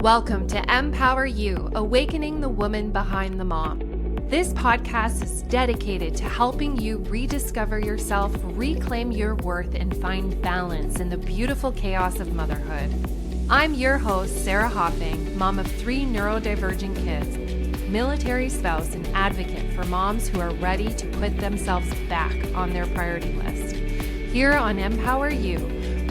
Welcome to Empower You, Awakening the Woman Behind the Mom. This podcast is dedicated to helping you rediscover yourself, reclaim your worth, and find balance in the beautiful chaos of motherhood. I'm your host, Sarah Hopping, mom of 3 neurodivergent kids, military spouse, and advocate for moms who are ready to put themselves back on their priority list. Here on Empower You,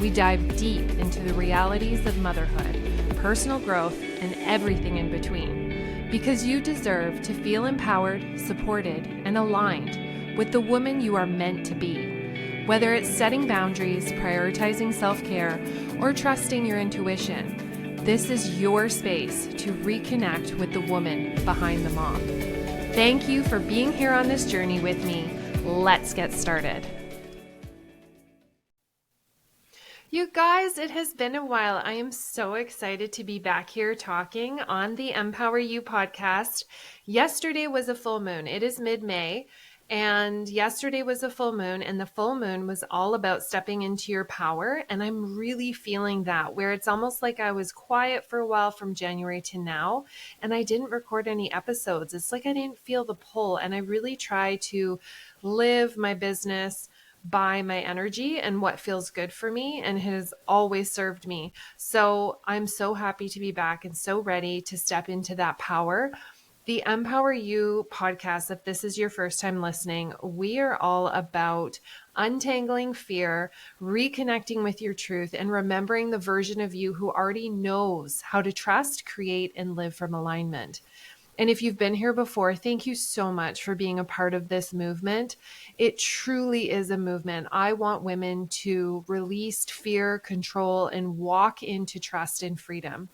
we dive deep into the realities of motherhood, personal growth, and everything in between. Because you deserve to feel empowered, supported, and aligned with the woman you are meant to be. Whether it's setting boundaries, prioritizing self-care, or trusting your intuition, this is your space to reconnect with the woman behind the mom. Thank you for being here on this journey with me. Let's get started. You guys, it has been a while. I am so excited to be back here talking on the Empower You podcast. Yesterday was a full moon. It is mid-May, and yesterday was a full moon, and the full moon was all about stepping into your power, and I'm really feeling that, where it's almost like I was quiet for a while from January to now, and I didn't record any episodes. It's like I didn't feel the pull, and I really try to live my business by my energy and what feels good for me, and has always served me. So I'm so happy to be back and so ready to step into that power. The Empower You podcast, if this is your first time listening, we are all about untangling fear, reconnecting with your truth, and remembering the version of you who already knows how to trust, create, and live from alignment. And if you've been here before, thank you so much for being a part of this movement. It truly is a movement. I want women to release fear, control, and walk into trust and freedom.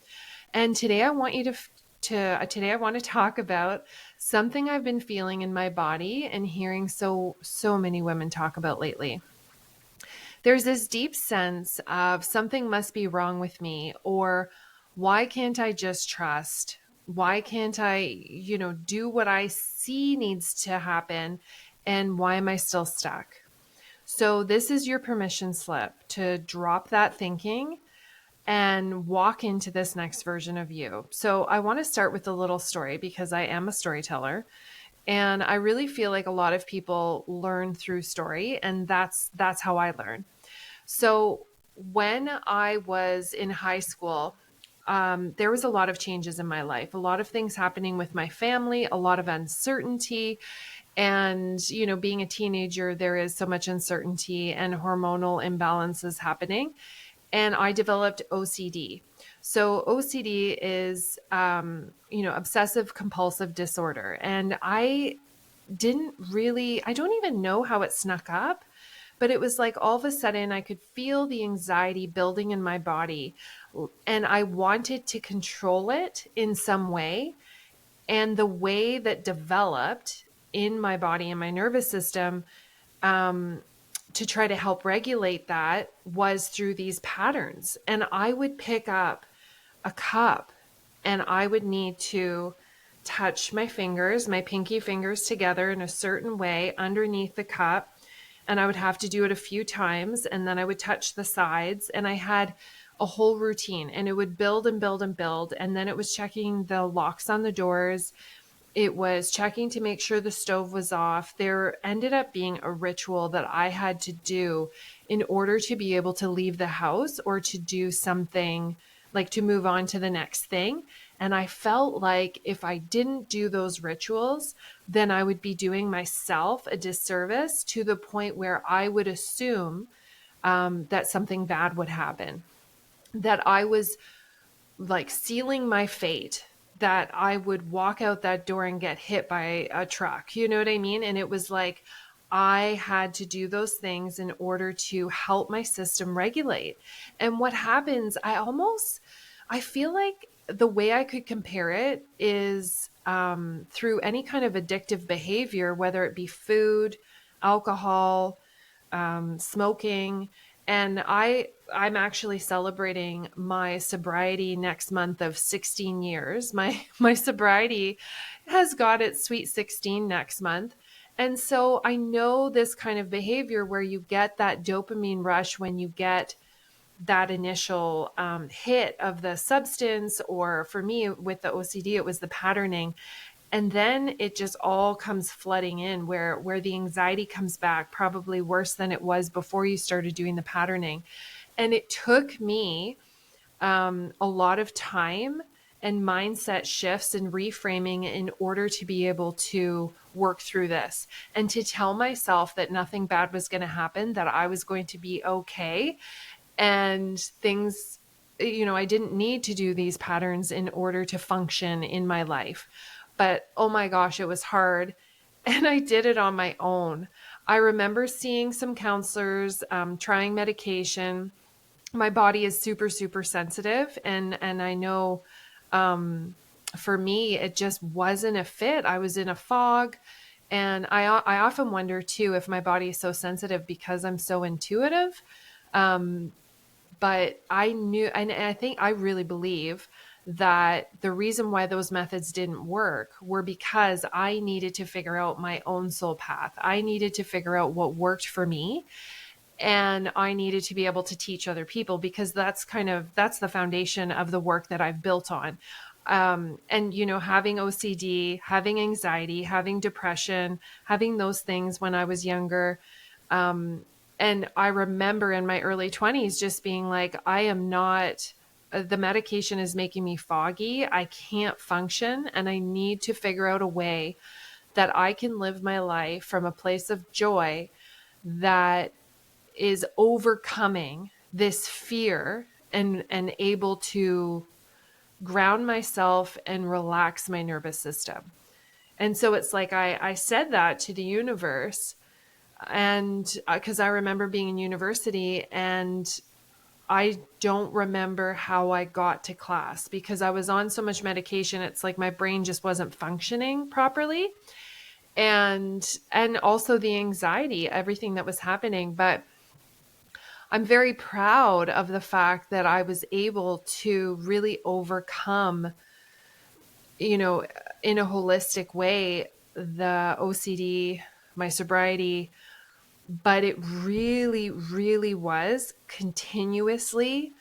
And today I want you today I want to talk about something I've been feeling in my body and hearing so many women talk about lately. There's this deep sense of something must be wrong with me, or why can't I just trust? Why can't I, do what I see needs to happen? And why am I still stuck? So this is your permission slip to drop that thinking and walk into this next version of you. So I want to start with a little story because I am a storyteller. And I really feel like a lot of people learn through story, and that's how I learn. So when I was in high school, there was a lot of changes in my life, a lot of things happening with my family, a lot of uncertainty. And, being a teenager, there is so much uncertainty and hormonal imbalances happening. And I developed OCD. So OCD is, obsessive compulsive disorder. And I don't even know how it snuck up. But it was like all of a sudden I could feel the anxiety building in my body, and I wanted to control it in some way. And the way that developed in my body and my nervous system to try to help regulate that was through these patterns. And I would pick up a cup and I would need to touch my fingers, my pinky fingers together in a certain way underneath the cup. And I would have to do it a few times, and then I would touch the sides, and I had a whole routine, and it would build and build and build. And then it was checking the locks on the doors. It was checking to make sure the stove was off. There ended up being a ritual that I had to do in order to be able to leave the house or to do something, like to move on to the next thing. And I felt like if I didn't do those rituals, then I would be doing myself a disservice, to the point where I would assume that something bad would happen, that I was like sealing my fate, that I would walk out that door and get hit by a truck. You know what I mean? And it was like I had to do those things in order to help my system regulate. And what happens, I feel like the way I could compare it is through any kind of addictive behavior, whether it be food, alcohol, smoking. And I'm actually celebrating my sobriety next month of 16 years. My sobriety has got its sweet 16 next month. And so I know this kind of behavior where you get that dopamine rush when you get that initial hit of the substance, or for me with the OCD, it was the patterning. And then it just all comes flooding in, where the anxiety comes back probably worse than it was before you started doing the patterning. And it took me a lot of time and mindset shifts and reframing in order to be able to work through this, and to tell myself that nothing bad was going to happen, that I was going to be okay. And things, I didn't need to do these patterns in order to function in my life. But oh my gosh, it was hard. And I did it on my own. I remember seeing some counselors, trying medication. My body is super, super sensitive. And I know, for me, it just wasn't a fit. I was in a fog. And I often wonder too, if my body is so sensitive because I'm so intuitive. But I knew, and I really believe that the reason why those methods didn't work were because I needed to figure out my own soul path. I needed to figure out what worked for me. And I needed to be able to teach other people, because that's the foundation of the work that I've built on. And, having OCD, having anxiety, having depression, having those things when I was younger. And I remember in my early 20s just being like, I am not, the medication is making me foggy. I can't function, and I need to figure out a way that I can live my life from a place of joy that is overcoming this fear, and able to ground myself and relax my nervous system. And so it's like I said that to the universe. And because I remember being in university, and I don't remember how I got to class because I was on so much medication. It's like my brain just wasn't functioning properly. And also the anxiety, everything that was happening. But I'm very proud of the fact that I was able to really overcome, in a holistic way, the OCD, my sobriety. But it really, really was continuously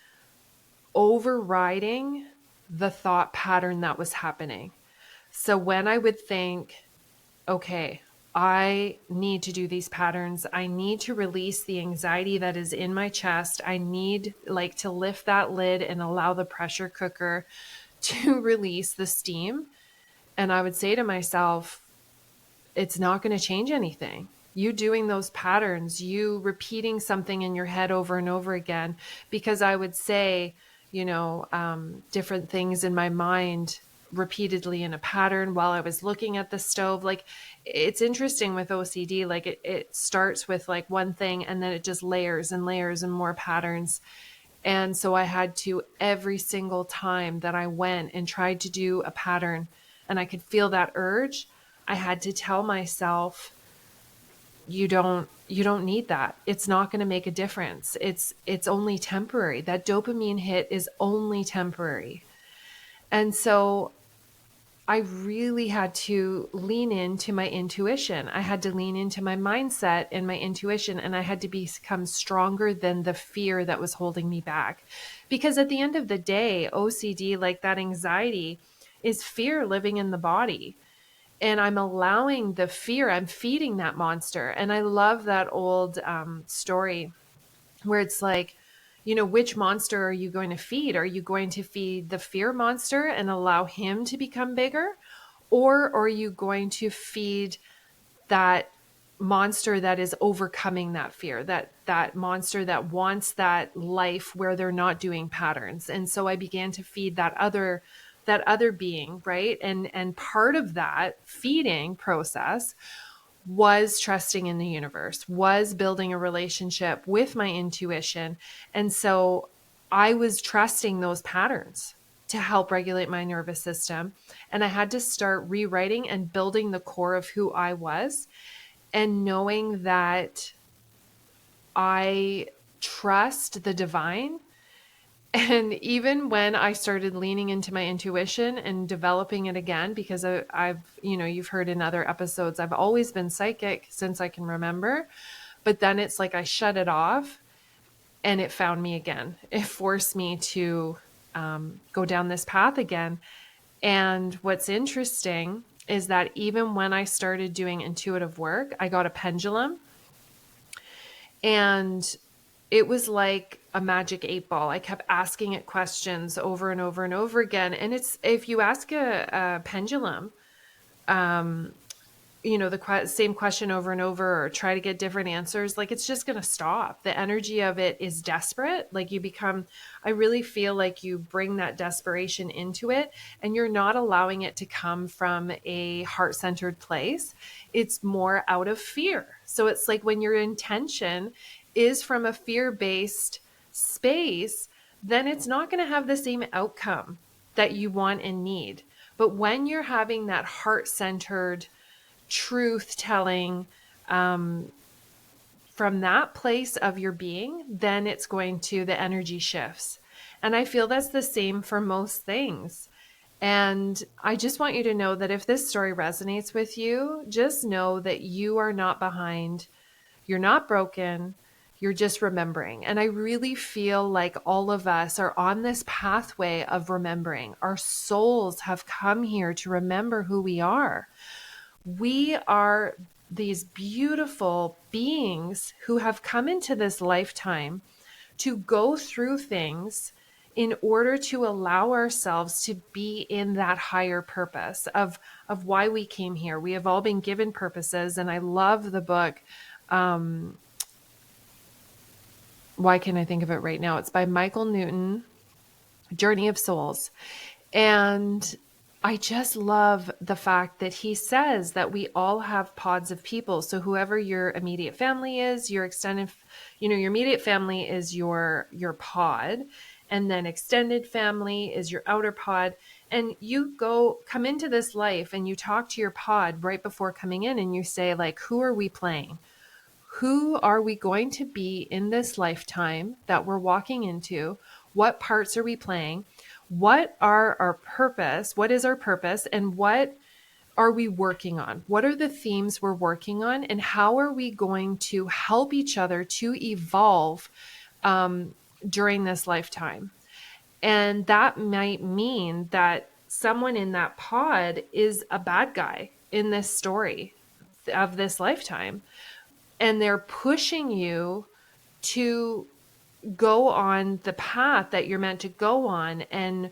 overriding the thought pattern that was happening. So when I would think, okay, I need to do these patterns. I need to release the anxiety that is in my chest. I need to lift that lid and allow the pressure cooker to release the steam. And I would say to myself, it's not going to change anything. You doing those patterns, you repeating something in your head over and over again, because I would say, different things in my mind repeatedly in a pattern while I was looking at the stove. Like, it's interesting with OCD, like it starts with like one thing, and then it just layers and layers and more patterns. And so I had to, every single time that I went and tried to do a pattern and I could feel that urge, I had to tell myself, you don't need that. It's not going to make a difference. It's only temporary. That dopamine hit is only temporary. And so I really had to lean into my intuition. I had to lean into my mindset and my intuition, and I had to become stronger than the fear that was holding me back. Because at the end of the day, OCD, like that anxiety, is fear living in the body. And I'm allowing the fear, I'm feeding that monster. And I love that old story where it's like, which monster are you going to feed? Are you going to feed the fear monster and allow him to become bigger? Or are you going to feed that monster that is overcoming that fear, that monster that wants that life where they're not doing patterns? And so I began to feed that other being, right? And part of that feeding process was trusting in the universe, was building a relationship with my intuition. And so I was trusting those patterns to help regulate my nervous system. And I had to start rewriting and building the core of who I was, and knowing that I trust the divine. And even when I started leaning into my intuition and developing it again, because I've, you've heard in other episodes, I've always been psychic since I can remember, but then it's like I shut it off. and it found me again. It forced me to go down this path again. And what's interesting is that even when I started doing intuitive work, I got a pendulum, and it was like a magic 8 ball. I kept asking it questions over and over and over again. And it's, if you ask a pendulum, the same question over and over, or try to get different answers, like it's just going to stop. The energy of it is desperate. Like I really feel like you bring that desperation into it, and you're not allowing it to come from a heart-centered place. It's more out of fear. So it's like when your intention is from a fear-based space, then it's not going to have the same outcome that you want and need. But when you're having that heart-centered truth telling from that place of your being, then the energy shifts. And I feel that's the same for most things. And I just want you to know that if this story resonates with you, just know that you are not behind. You're not broken. You're just remembering. And I really feel like all of us are on this pathway of remembering. Our souls have come here to remember who we are. We are these beautiful beings who have come into this lifetime to go through things in order to allow ourselves to be in that higher purpose of why we came here. We have all been given purposes. And I love the book. Why can't I think of it right now? It's by Michael Newton, Journey of Souls. And I just love the fact that he says that we all have pods of people. So whoever your immediate family is, your extended, your immediate family is your pod, and then extended family is your outer pod. And you come into this life and you talk to your pod right before coming in, and you say, like, who are we playing? Who are we going to be in this lifetime that we're walking into? What parts are we playing? What are our purpose? What is our purpose? And what are we working on? What are the themes we're working on? And how are we going to help each other to evolve during this lifetime? And that might mean that someone in that pod is a bad guy in this story of this lifetime. And they're pushing you to go on the path that you're meant to go on and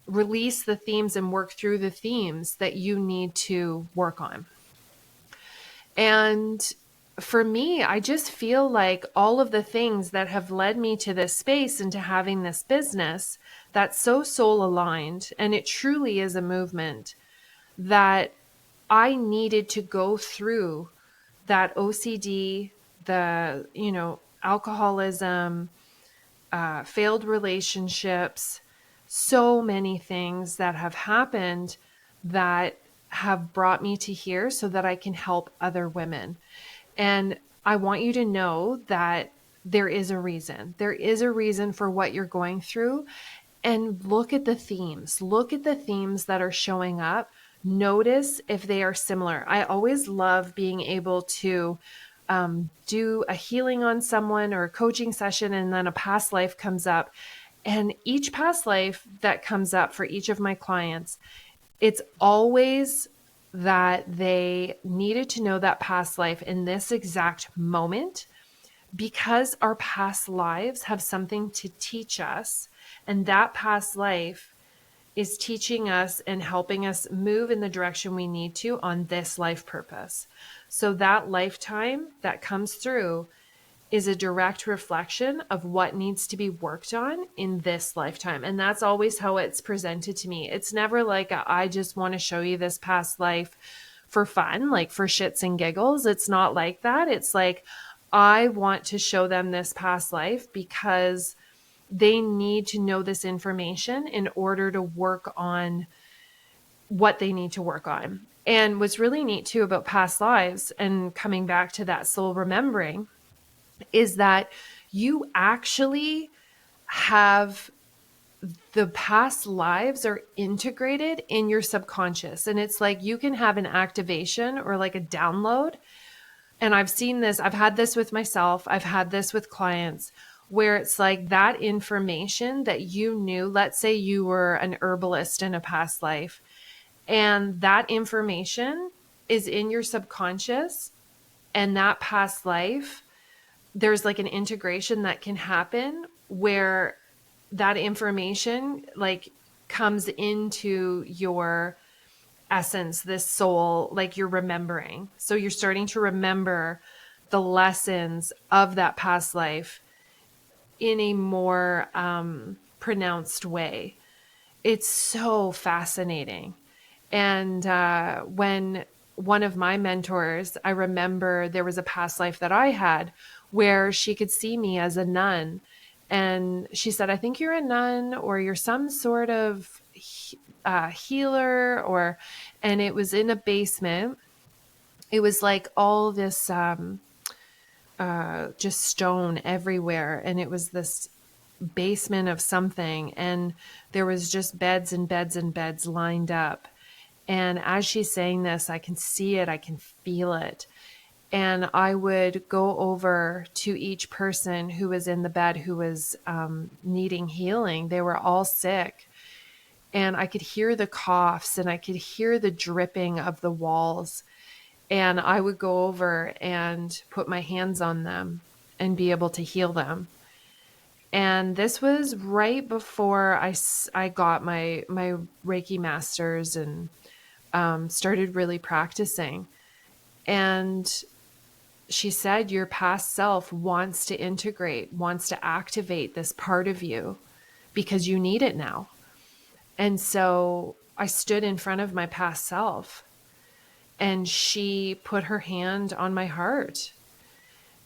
release the themes and work through the themes that you need to work on. And for me, I just feel like all of the things that have led me to this space and to having this business that's so soul aligned, and it truly is a movement, that I needed to go through that OCD, the, alcoholism, failed relationships, so many things that have happened that have brought me to here so that I can help other women. And I want you to know that there is a reason. There is a reason for what you're going through. And look at the themes. Look at the themes that are showing up. Notice if they are similar. I always love being able to do a healing on someone or a coaching session, and then a past life comes up. And each past life that comes up for each of my clients, it's always that they needed to know that past life in this exact moment, because our past lives have something to teach us. And that past life is teaching us and helping us move in the direction we need to on this life purpose. So that lifetime that comes through is a direct reflection of what needs to be worked on in this lifetime. And that's always how it's presented to me. It's never like I just want to show you this past life for fun, like for shits and giggles. It's not like that. It's like, I want to show them this past life because they need to know this information in order to work on what they need to work on. And what's really neat too about past lives and coming back to that soul remembering is that you actually have the past lives are integrated in your subconscious. And it's like you can have an activation or like a download. And I've seen this, I've had this with myself, I've had this with clients, where it's like that information that you knew, let's say you were an herbalist in a past life, and that information is in your subconscious, and that past life, there's like an integration that can happen where that information like comes into your essence, this soul, like you're remembering. So you're starting to remember the lessons of that past life in a more pronounced way. It's so fascinating. And when one of my mentors, I remember there was a past life that I had where she could see me as a nun. And she said, I think you're a nun or you're some sort of healer, or, and it was in a basement. It was like all this just stone everywhere. And it was this basement of something. And there was just beds and beds and beds lined up. And as she's saying this, I can see it, I can feel it. And I would go over to each person who was in the bed who was needing healing. They were all sick. And I could hear the coughs and I could hear the dripping of the walls. And I would go over and put my hands on them and be able to heal them. And this was right before I got my Reiki masters and started really practicing. And she said, your past self wants to integrate, wants to activate this part of you because you need it now. And so I stood in front of my past self and she put her hand on my heart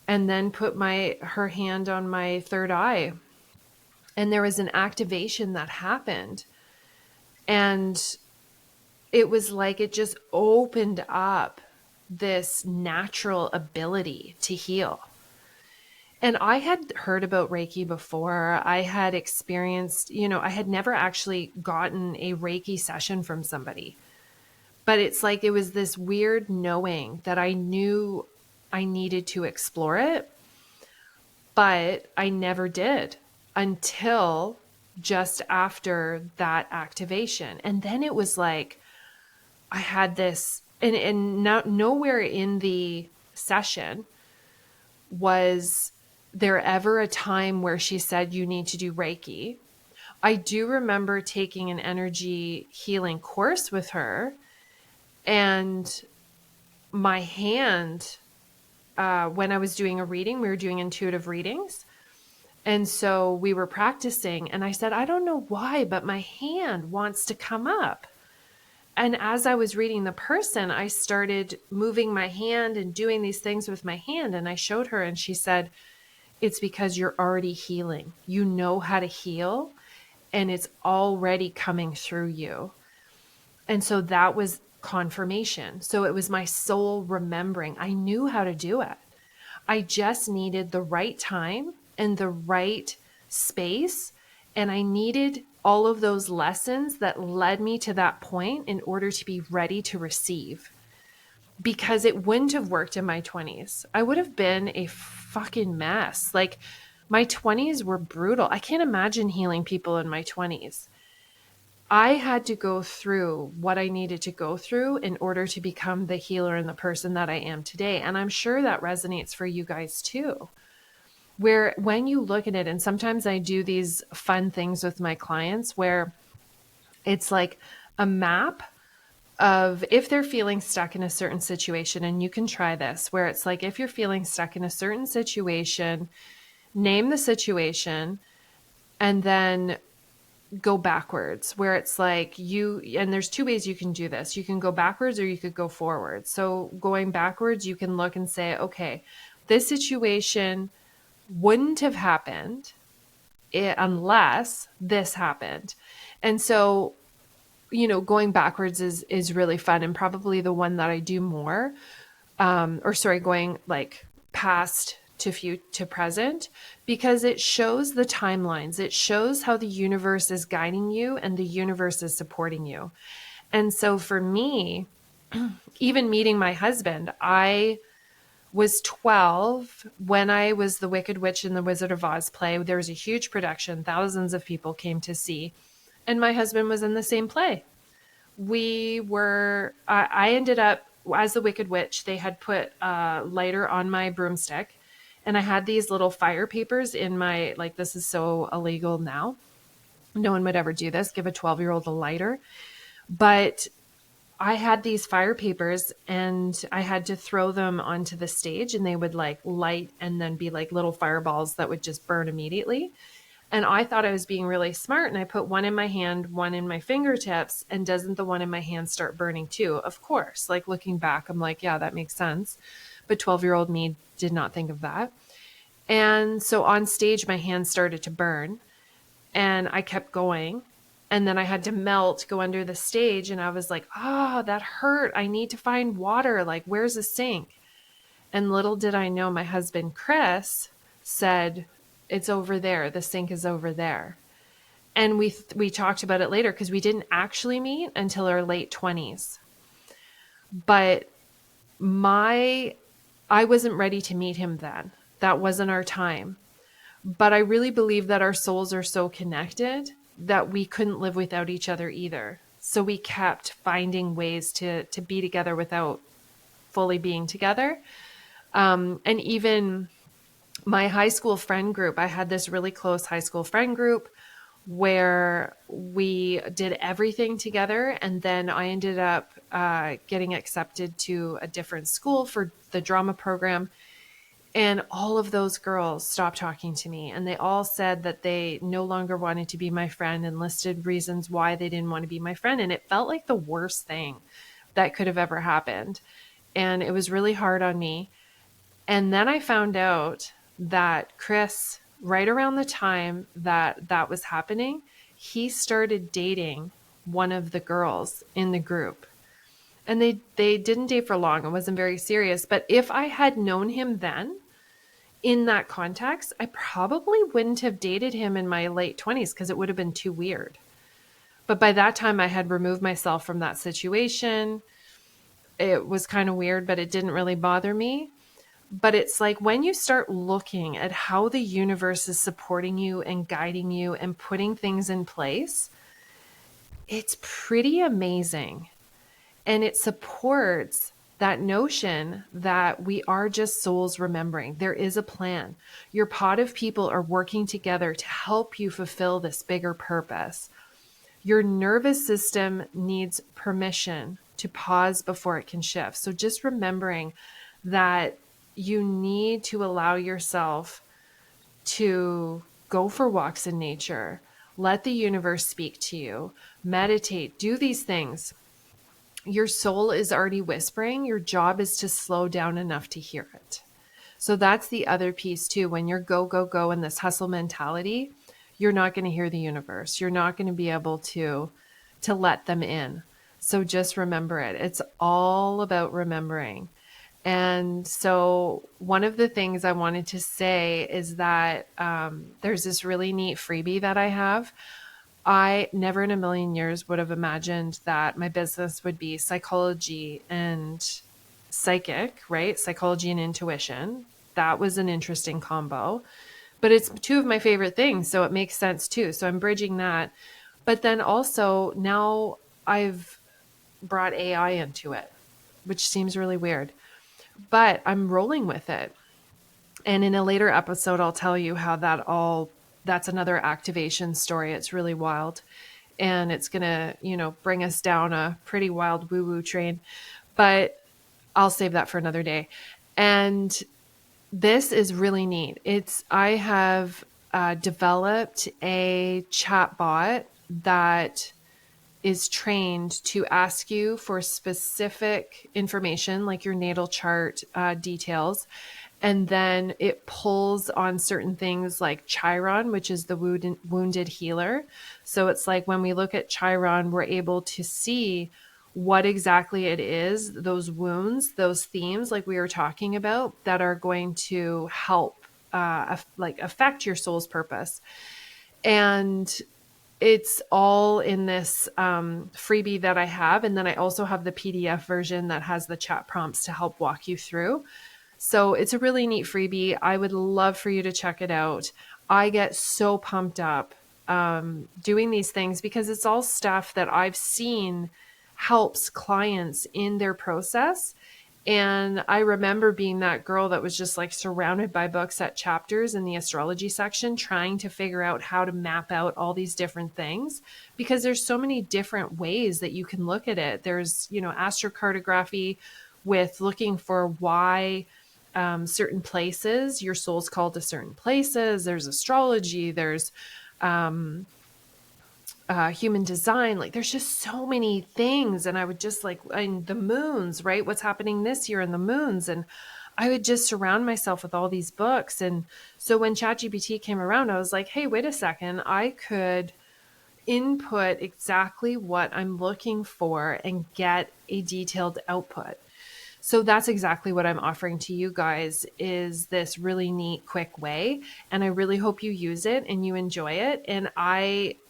and then put her hand on my third eye. And there was an activation that happened. And it was like it just opened up this natural ability to heal. And I had heard about Reiki before. I had experienced, I had never actually gotten a Reiki session from somebody. But it's like it was this weird knowing that I knew I needed to explore it, but I never did until just after that activation. And then it was like I had this, and nowhere in the session was there ever a time where she said, you need to do Reiki. I do remember taking an energy healing course with her, and my hand, when I was doing a reading, we were doing intuitive readings. And so we were practicing, and I said, I don't know why, but my hand wants to come up. And as I was reading the person, I started moving my hand and doing these things with my hand. And I showed her, and she said, it's because you're already healing. You know how to heal, and it's already coming through you. And so that was confirmation. So it was my soul remembering. I knew how to do it. I just needed the right time and the right space. And I needed all of those lessons that led me to that point in order to be ready to receive. Because it wouldn't have worked in my 20s. I would have been a fucking mess. Like, my 20s were brutal. I can't imagine healing people in my 20s. I had to go through what I needed to go through in order to become the healer and the person that I am today. And I'm sure that resonates for you guys too. Where when you look at it, and sometimes I do these fun things with my clients where it's like a map of if they're feeling stuck in a certain situation, and you can try this, where it's like if you're feeling stuck in a certain situation, name the situation and then go backwards, where it's like and there's two ways you can do this. You can go backwards or you could go forward. So going backwards, you can look and say, okay, this situation wouldn't have happened unless this happened. And so, going backwards is really fun, and probably the one that I do more, going like past to present, because it shows the timelines. It shows how the universe is guiding you and the universe is supporting you. And so for me, even meeting my husband, I was 12 when I was the Wicked Witch in the Wizard of Oz play. There was a huge production. Thousands of people came to see. And my husband was in the same play. I ended up, as the Wicked Witch, they had put a lighter on my broomstick. And I had these little fire papers in my, like, this is so illegal now. No one would ever do this, give a 12-year-old a lighter. But I had these fire papers and I had to throw them onto the stage, and they would like light and then be like little fireballs that would just burn immediately. And I thought I was being really smart, and I put one in my hand, one in my fingertips, and doesn't the one in my hand start burning too? Of course. Like, looking back, I'm like, yeah, that makes sense. But 12-year-old me did not think of that. And so on stage, my hand started to burn, and I kept going. And then I had to melt, go under the stage. And I was like, oh, that hurt. I need to find water. Like, where's the sink? And little did I know, my husband, Chris, said, it's over there. The sink is over there. And we talked about it later because we didn't actually meet until our late 20s. But I wasn't ready to meet him then. That wasn't our time. But I really believe that our souls are so connected that we couldn't live without each other either. So we kept finding ways to be together without fully being together. And even my high school friend group, I had this really close high school friend group where we did everything together. And then I ended up getting accepted to a different school for the drama program. And all of those girls stopped talking to me, and they all said that they no longer wanted to be my friend and listed reasons why they didn't want to be my friend. And it felt like the worst thing that could have ever happened. And it was really hard on me. And then I found out that Chris, right around the time that that was happening, he started dating one of the girls in the group. And they didn't date for long. It wasn't very serious. But if I had known him then, in that context, I probably wouldn't have dated him in my late 20s because it would have been too weird. But by that time, I had removed myself from that situation. It was kind of weird, but it didn't really bother me. But it's like when you start looking at how the universe is supporting you and guiding you and putting things in place, it's pretty amazing. And it supports that notion that we are just souls remembering. There is a plan. Your pod of people are working together to help you fulfill this bigger purpose. Your nervous system needs permission to pause before it can shift. So just remembering that you need to allow yourself to go for walks in nature, let the universe speak to you, meditate, do these things. Your soul is already whispering. Your job is to slow down enough to hear it. So that's the other piece too. When you're go, go, go in this hustle mentality, you're not going to hear the universe. You're not going to be able to let them in. So just remember it. It's all about remembering. And so one of the things I wanted to say is that there's this really neat freebie that I have. I never in a million years would have imagined that my business would be psychology and psychic, right? Psychology and intuition. That was an interesting combo, but it's two of my favorite things. So it makes sense too. So I'm bridging that. But then also now I've brought AI into it, which seems really weird, but I'm rolling with it. And in a later episode, I'll tell you how that's another activation story. It's really wild. And it's going to, bring us down a pretty wild woo-woo train. But I'll save that for another day. And this is really neat. I have developed a chatbot that is trained to ask you for specific information, like your natal chart details. And then it pulls on certain things like Chiron, which is the wounded healer. So it's like when we look at Chiron, we're able to see what exactly it is, those wounds, those themes like we were talking about that are going to help affect your soul's purpose. And it's all in this freebie that I have. And then I also have the PDF version that has the chat prompts to help walk you through. So it's a really neat freebie. I would love for you to check it out. I get so pumped up doing these things because it's all stuff that I've seen helps clients in their process. And I remember being that girl that was just like surrounded by books at Chapters in the astrology section, trying to figure out how to map out all these different things because there's so many different ways that you can look at it. There's, astrocartography with looking for why certain places, your soul's called to certain places. There's astrology, there's human design. Like there's just so many things. And I would just and the moons, right? What's happening this year in the moons. And I would just surround myself with all these books. And so when ChatGPT came around, I was like, hey, wait a second. I could input exactly what I'm looking for and get a detailed output. So that's exactly what I'm offering to you guys, is this really neat, quick way. And I really hope you use it and you enjoy it. And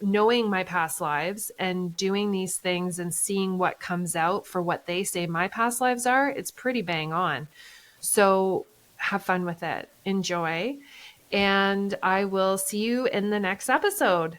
knowing my past lives and doing these things and seeing what comes out for what they say my past lives are, it's pretty bang on. So have fun with it. Enjoy. And I will see you in the next episode.